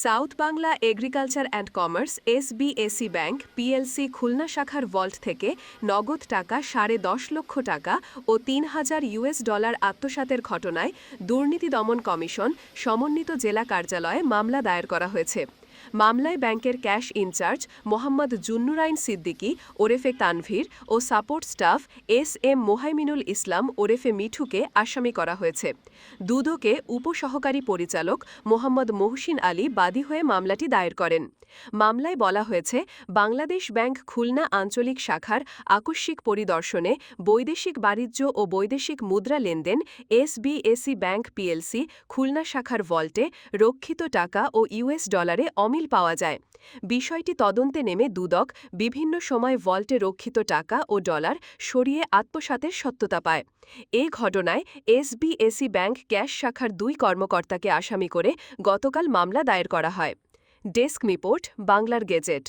South Bangla agriculture and commerce SBAC bank PLC Khulna শাখার vault থেকে নগদ টাকা 10.5 লক্ষ টাকা ও $3,000 আত্মসাতের ঘটনায় দুর্নীতি দমন কমিশন সমন্বিত জেলা কার্যালয়ে মামলা দায়ের করা হয়েছে। মামলায় ব্যাংকের ক্যাশ ইনচার্জ মোহাম্মদ জুন্নুরাইন সিদ্দিকী ওরেফে তানভীর ও সাপোর্ট স্টাফ এস.এম. মোহাইমিনুল ইসলাম ওরেফে মিঠুকে আসামি করা হয়েছে। দুদকে উপসহকারী পরিচালক মোহাম্মদ মহসিন আলী বাদী হয়ে মামলাটি দায়ের করেন। মামলায় বলা হয়েছে, বাংলাদেশ ব্যাংক খুলনা আঞ্চলিক শাখার আকস্মিক পরিদর্শনে বৈদেশিক বাণিজ্য ও বৈদেশিক মুদ্রা লেনদেন এসবিএসি ব্যাংক পিএলসি খুলনা শাখার ভল্টে রক্ষিত টাকা ও ইউএস ডলারে অমিল পাওয়া যায়। বিষয়টি তদন্তে নেমে দুদক বিভিন্ন সময় ভল্টে রক্ষিত টাকা ও ডলার সরিয়ে আত্মসাতের সত্যতা পায়। এ ঘটনায় এসবিএসি ব্যাংক ক্যাশ শাখার 2 কর্মকর্তাকে আসামি করে গতকাল মামলা দায়ের করা হয়। ডেস্ক রিপোর্ট, বাংলার গেজেট।